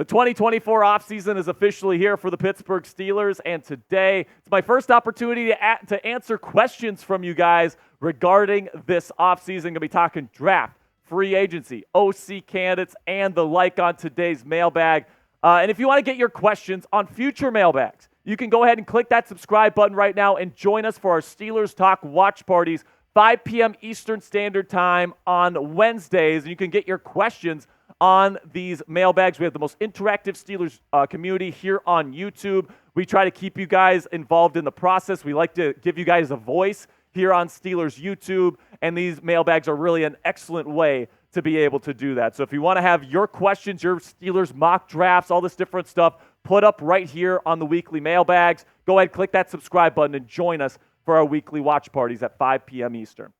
2024 offseason is officially here for the Pittsburgh Steelers, and today it's my first opportunity to answer questions from you guys regarding this offseason. Going to be talking draft, free agency, OC candidates, and the like on today's mailbag. And if you want to get your questions on future mailbags, you can go ahead and click that subscribe button right now and join us for our Steelers Talk watch parties, 5 p.m. Eastern Standard Time on Wednesdays. And you can get your questions on these mailbags. We have the most interactive Steelers community here on YouTube. We try to keep you guys involved in the process. We like to give you guys a voice here on Steelers YouTube, and these mailbags are really an excellent way to be able to do that. So if you want to have your questions, your Steelers mock drafts, all this different stuff, put up right here on the weekly mailbags. Go ahead, click that subscribe button, and join us for our weekly watch parties at 5 p.m. Eastern.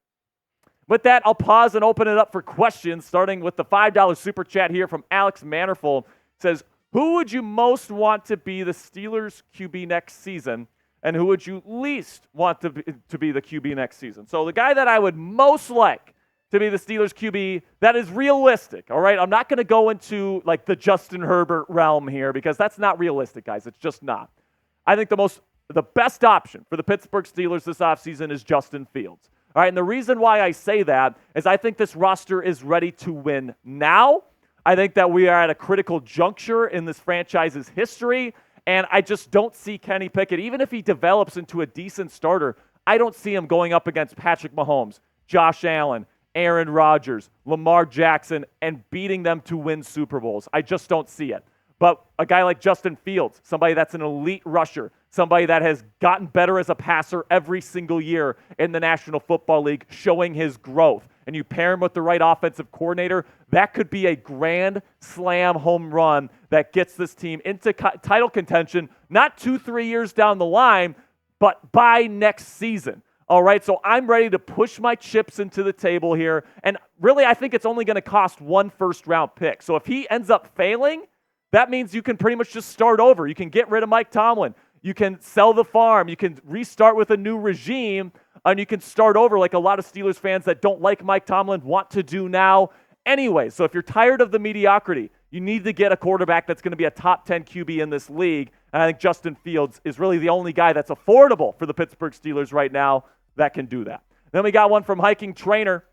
With that, I'll pause and open it up for questions, starting with the $5 super chat here from Alex Mannerful. It says, who would you most want to be the Steelers QB next season, and who would you least want to be the QB next season? So the guy that I would most like to be the Steelers QB, that is realistic, all right? I'm not going to go into like the Justin Herbert realm here because that's not realistic, guys. It's just not. I think the best option for the Pittsburgh Steelers this offseason is Justin Fields. All right, and the reason why I say that is I think this roster is ready to win now. I think that we are at a critical juncture in this franchise's history, and I just don't see Kenny Pickett, even if he develops into a decent starter, I don't see him going up against Patrick Mahomes, Josh Allen, Aaron Rodgers, Lamar Jackson, and beating them to win Super Bowls. I just don't see it. But a guy like Justin Fields, somebody that's an elite rusher, somebody that has gotten better as a passer every single year in the National Football League, showing his growth, and you pair him with the right offensive coordinator, that could be a grand slam home run that gets this team into title contention, not 2-3 years down the line, but by next season. All right, so I'm ready to push my chips into the table here, and really I think it's only going to cost one first-round pick. So if he ends up failing, that means you can pretty much just start over. You can get rid of Mike Tomlin. You can sell the farm. You can restart with a new regime, and you can start over like a lot of Steelers fans that don't like Mike Tomlin want to do now anyway. So if you're tired of the mediocrity, you need to get a quarterback that's going to be a top 10 QB in this league, and I think Justin Fields is really the only guy that's affordable for the Pittsburgh Steelers right now that can do that. Then we got one from Hiking Trainer,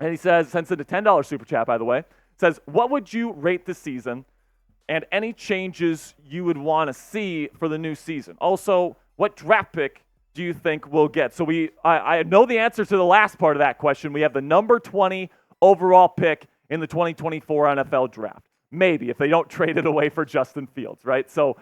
and he says, sends in a $10 super chat, by the way, says, what would you rate this season and any changes you would want to see for the new season? Also, what draft pick do you think we'll get? So I know the answer to the last part of that question. We have the number 20 overall pick in the 2024 NFL draft. Maybe, if they don't trade it away for Justin Fields, right? So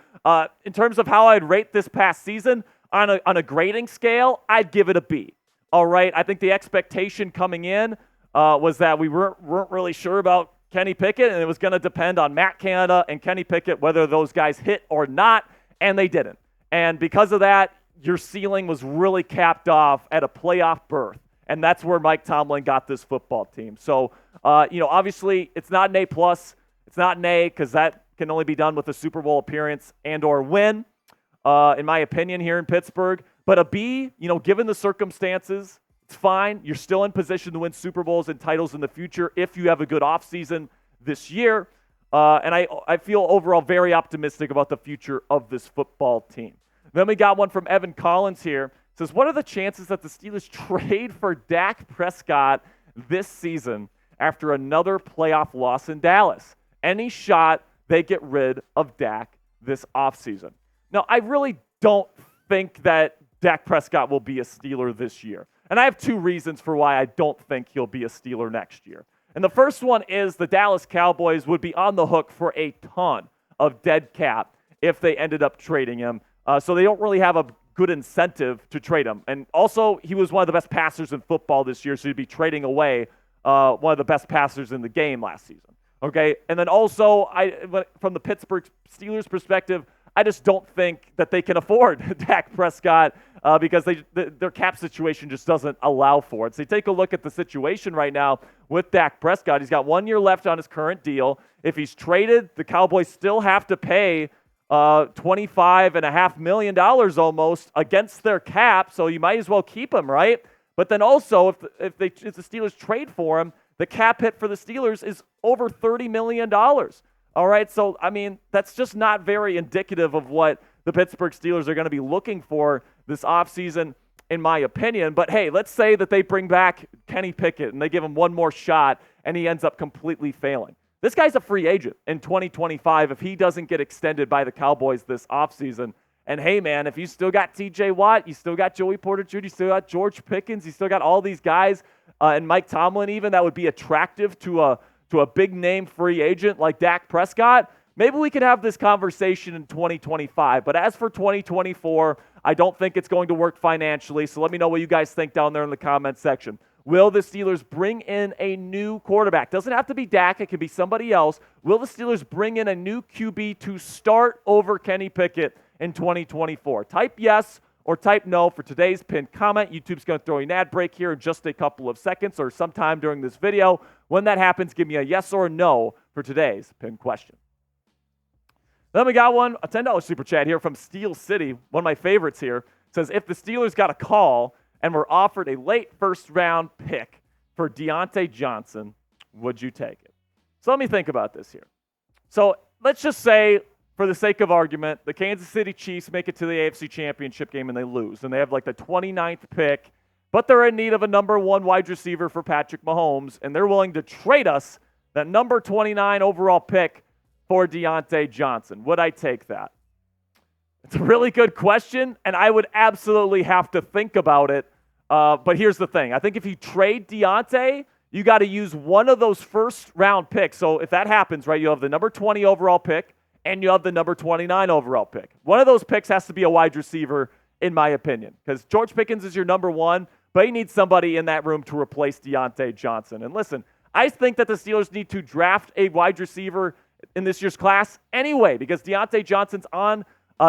in terms of how I'd rate this past season, on a grading scale, I'd give it a B. All right, I think the expectation coming in was that we weren't really sure about Kenny Pickett, and it was going to depend on Matt Canada and Kenny Pickett whether those guys hit or not, and they didn't. And because of that, your ceiling was really capped off at a playoff berth, and that's where Mike Tomlin got this football team. So, obviously, it's not an A+. It's not an A because that can only be done with a Super Bowl appearance and or win, in my opinion, here in Pittsburgh. But a B, given the circumstances, it's fine. You're still in position to win Super Bowls and titles in the future if you have a good offseason this year. And I feel overall very optimistic about the future of this football team. Then we got one from Evan Collins here. It says, what are the chances that the Steelers trade for Dak Prescott this season after another playoff loss in Dallas? Any shot they get rid of Dak this offseason? Now, I really don't think that Dak Prescott will be a Steeler this year. And I have two reasons for why I don't think he'll be a Steeler next year. And the first one is the Dallas Cowboys would be on the hook for a ton of dead cap if they ended up trading him. So they don't really have a good incentive to trade him. And also, he was one of the best passers in football this year, so he'd be trading away one of the best passers in the game last season. Okay, and then also, from the Pittsburgh Steelers perspective, I just don't think that they can afford Dak Prescott because their cap situation just doesn't allow for it. So you take a look at the situation right now with Dak Prescott. He's got 1 year left on his current deal. If he's traded, the Cowboys still have to pay $25.5 million almost against their cap, so you might as well keep him, right? But then also, if the Steelers trade for him, the cap hit for the Steelers is over $30 million. All right, so, I mean, that's just not very indicative of what the Pittsburgh Steelers are going to be looking for this offseason, in my opinion. But, hey, let's say that they bring back Kenny Pickett and they give him one more shot and he ends up completely failing. This guy's a free agent in 2025 if he doesn't get extended by the Cowboys this offseason. And, hey, man, if you still got T.J. Watt, you still got Joey Porter Jr., you still got George Pickens, you still got all these guys, and Mike Tomlin even, that would be attractive to a big-name free agent like Dak Prescott, maybe we can have this conversation in 2025. But as for 2024, I don't think it's going to work financially. So let me know what you guys think down there in the comments section. Will the Steelers bring in a new quarterback? Doesn't have to be Dak. It could be somebody else. Will the Steelers bring in a new QB to start over Kenny Pickett in 2024? Type yes or type no for today's pinned comment. YouTube's going to throw you an ad break here in just a couple of seconds or sometime during this video. When that happens, give me a yes or a no for today's pinned question. Then we got one, a $10 super chat here from Steel City, one of my favorites here. It says, if the Steelers got a call and were offered a late first-round pick for Diontae Johnson, would you take it? So let me think about this here. So let's just say, for the sake of argument, the Kansas City Chiefs make it to the AFC Championship game and they lose. And they have like the 29th pick, but they're in need of a number 1 wide receiver for Patrick Mahomes, and they're willing to trade us that number 29 overall pick for Diontae Johnson. Would I take that? It's a really good question, and I would absolutely have to think about it. But here's the thing. I think if you trade Diontae, you got to use one of those first-round picks. So if that happens, right, you have the number 20 overall pick, and you have the number 29 overall pick. One of those picks has to be a wide receiver, in my opinion, because George Pickens is your number 1, but you need somebody in that room to replace Diontae Johnson. And listen, I think that the Steelers need to draft a wide receiver in this year's class anyway, because Diontae Johnson's on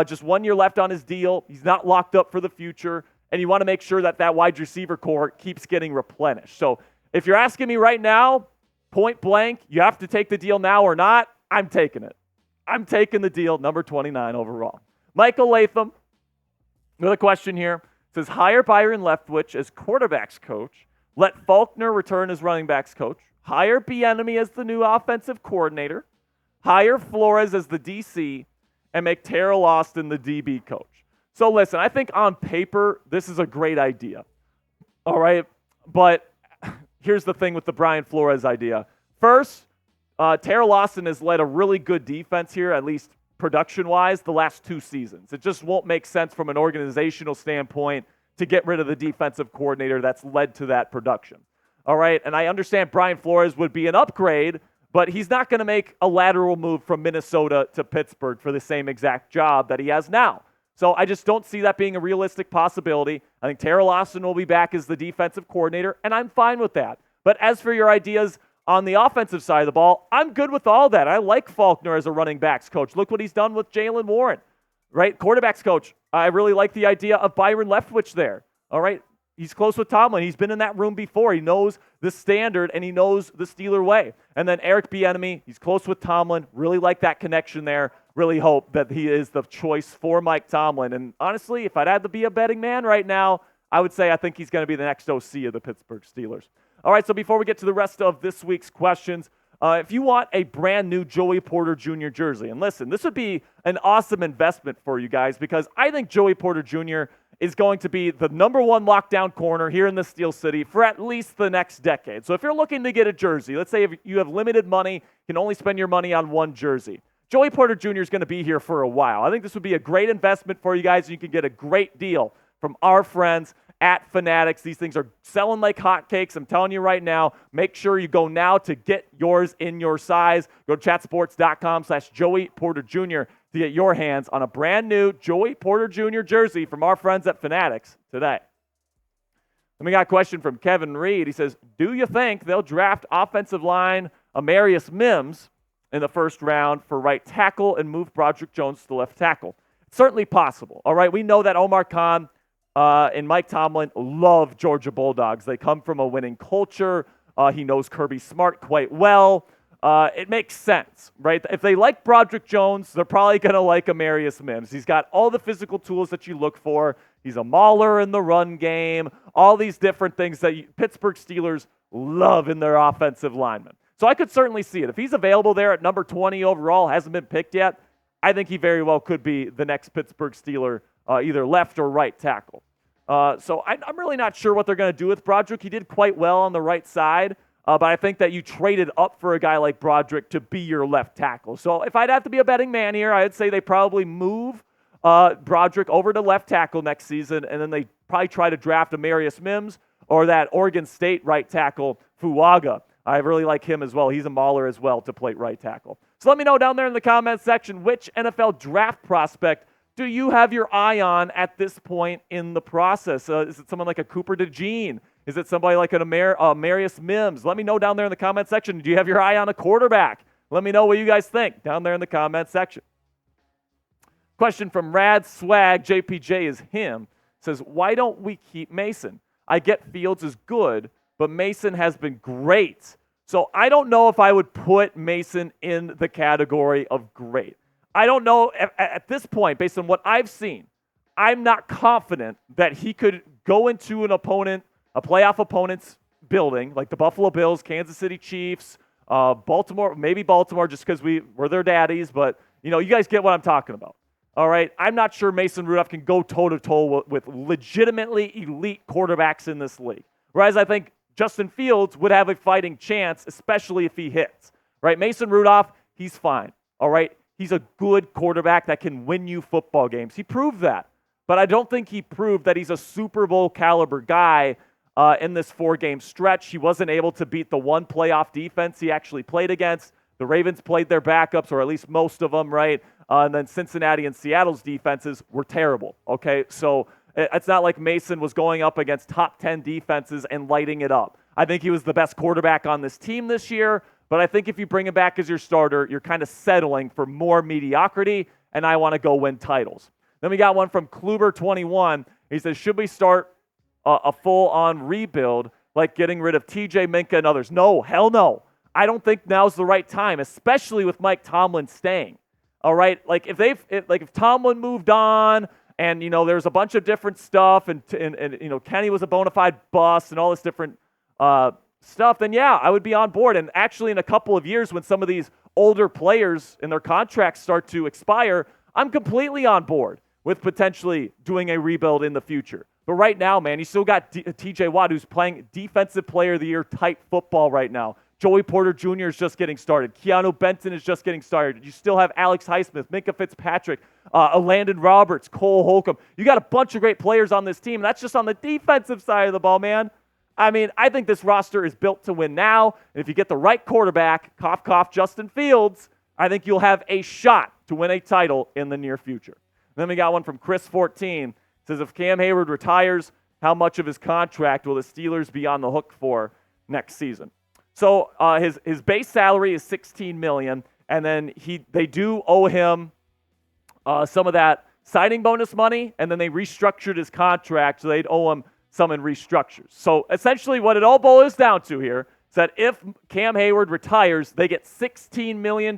just 1 year left on his deal. He's not locked up for the future, and you want to make sure that that wide receiver core keeps getting replenished. So if you're asking me right now, point blank, you have to take the deal now or not, I'm taking it. I'm taking the deal, number 29 overall. Michael Latham, another question here, says, hire Byron Leftwich as quarterbacks coach, let Faulkner return as running backs coach, hire Bieniemy as the new offensive coordinator, hire Flores as the DC, and make Terrell Austin the DB coach. So listen, I think on paper, this is a great idea. All right, but here's the thing with the Brian Flores idea. First, Terrell Austin has led a really good defense here, at least production-wise, the last 2 seasons. It just won't make sense from an organizational standpoint to get rid of the defensive coordinator that's led to that production. All right, and I understand Brian Flores would be an upgrade, but he's not going to make a lateral move from Minnesota to Pittsburgh for the same exact job that he has now. So I just don't see that being a realistic possibility. I think Terrell Austin will be back as the defensive coordinator, and I'm fine with that. But as for your ideas on the offensive side of the ball, I'm good with all that. I like Faulkner as a running backs coach. Look what he's done with Jaylen Warren, right? Quarterbacks coach. I really like the idea of Byron Leftwich there, all right? He's close with Tomlin. He's been in that room before. He knows the standard, and he knows the Steeler way. And then Eric Bieniemy, he's close with Tomlin. Really like that connection there. Really hope that he is the choice for Mike Tomlin. And honestly, if I'd had to be a betting man right now, I would say I think he's going to be the next OC of the Pittsburgh Steelers. All right, so before we get to the rest of this week's questions, if you want a brand new Joey Porter Jr. jersey, and listen, this would be an awesome investment for you guys because I think Joey Porter Jr. is going to be the number 1 lockdown corner here in the Steel City for at least the next decade. So if you're looking to get a jersey, let's say if you have limited money, you can only spend your money on one jersey. Joey Porter Jr. is going to be here for a while. I think this would be a great investment for you guys, and you can get a great deal from our friends at Fanatics. These things are selling like hotcakes. I'm telling you right now, make sure you go now to get yours in your size. Go to chatsports.com/Joey Porter Jr. to get your hands on a brand new Joey Porter Jr. jersey from our friends at Fanatics today. Then we got a question from Kevin Reed. He says, do you think they'll draft offensive line Amarius Mims in the first round for right tackle and move Broderick Jones to left tackle? It's certainly possible. All right, we know that Omar Khan and Mike Tomlin love Georgia Bulldogs. They come from a winning culture. He knows Kirby Smart quite well. It makes sense, right? If they like Broderick Jones, they're probably going to like Amarius Mims. He's got all the physical tools that you look for. He's a mauler in the run game, all these different things that Pittsburgh Steelers love in their offensive linemen. So I could certainly see it. If he's available there at number 20 overall, hasn't been picked yet, I think he very well could be the next Pittsburgh Steeler, either left or right tackle. So I'm really not sure what they're going to do with Broderick. He did quite well on the right side, but I think that you traded up for a guy like Broderick to be your left tackle. So if I'd have to be a betting man here, I'd say they probably move Broderick over to left tackle next season, and then they probably try to draft Amarius Mims or that Oregon State right tackle, Fuaga. I really like him as well. He's a mauler as well to play right tackle. So let me know down there in the comments section, which NFL draft prospect do you have your eye on at this point in the process? Is it someone like a Cooper DeJean? Is it somebody like an Amarius Mims? Let me know down there in the comment section. Do you have your eye on a quarterback? Let me know what you guys think down there in the comment section. Question from Rad Swag, JPJ is him, says, why don't we keep Mason? I get Fields is good, but Mason has been great. So I don't know if I would put Mason in the category of great. I don't know at this point, based on what I've seen, I'm not confident that he could go into a playoff opponent's building, like the Buffalo Bills, Kansas City Chiefs, Baltimore, maybe Baltimore just because we're their daddies, but you guys get what I'm talking about. All right, I'm not sure Mason Rudolph can go toe-to-toe with legitimately elite quarterbacks in this league. Whereas I think Justin Fields would have a fighting chance, especially if he hits. Right, Mason Rudolph, he's fine. All right, he's a good quarterback that can win you football games. He proved that. But I don't think he proved that he's a Super Bowl caliber guy in this 4-game stretch. He wasn't able to beat the one playoff defense he actually played against. The Ravens played their backups, or at least most of them, right? And then Cincinnati and Seattle's defenses were terrible, okay? So it's not like Mason was going up against top 10 defenses and lighting it up. I think he was the best quarterback on this team this year, but I think if you bring him back as your starter, you're kind of settling for more mediocrity, and I want to go win titles. Then we got one from Kluber21. He says, should we start a full-on rebuild, like getting rid of TJ, Minka, and others? No, hell no. I don't think now's the right time, especially with Mike Tomlin staying. All right, like if Tomlin moved on, and there's a bunch of different stuff, and Kenny was a bona fide bust, and all this different stuff, then yeah, I would be on board. And actually, in a couple of years, when some of these older players and their contracts start to expire, I'm completely on board with potentially doing a rebuild in the future. But right now, man, you still got TJ Watt, who's playing Defensive Player of the Year type football right now. Joey Porter Jr. is just getting started. Keanu Benton is just getting started. You still have Alex Highsmith, Minka Fitzpatrick, Landon Roberts, Cole Holcomb. You got a bunch of great players on this team. That's just on the defensive side of the ball, man. I mean, I think this roster is built to win now. And if you get the right quarterback, cough, cough, Justin Fields, I think you'll have a shot to win a title in the near future. Then we got one from Chris14. It says, if Cam Heyward retires, how much of his contract will the Steelers be on the hook for next season? So his base salary is $16 million, and then they do owe him some of that signing bonus money, and then they restructured his contract, so they'd owe him some in restructures. So essentially what it all boils down to here is that if Cam Heyward retires, they get $16 million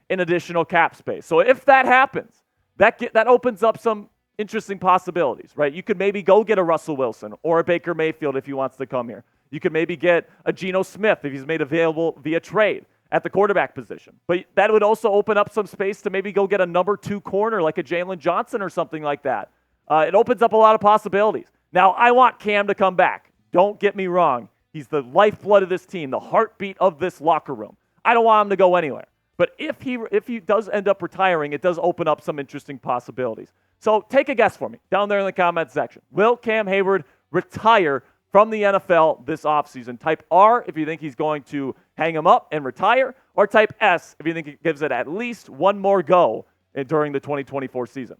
in additional cap space. So if that happens, that opens up some interesting possibilities, right? You could maybe go get a Russell Wilson or a Baker Mayfield if he wants to come here. You could maybe get a Geno Smith if he's made available via trade at the quarterback position. But that would also open up some space to maybe go get a number 2 corner like a Jalen Johnson or something like that. It opens up a lot of possibilities. Now, I want Cam to come back. Don't get me wrong. He's the lifeblood of this team, the heartbeat of this locker room. I don't want him to go anywhere. But if he does end up retiring, it does open up some interesting possibilities. So take a guess for me down there in the comment section. Will Cam Heyward retire from the NFL this offseason? Type R if you think he's going to hang him up and retire, or type S if you think he gives it at least one more go during the 2024 season.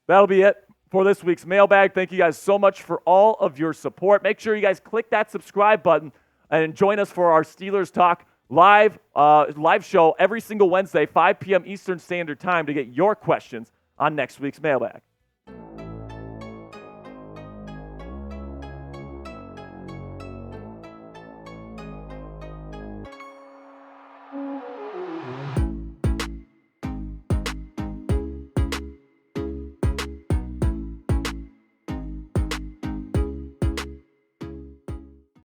That'll be it for this week's mailbag. Thank you guys so much for all of your support. Make sure you guys click that subscribe button and join us for our Steelers Talk live show every single Wednesday, 5 p.m. Eastern Standard Time, to get your questions on next week's mailbag.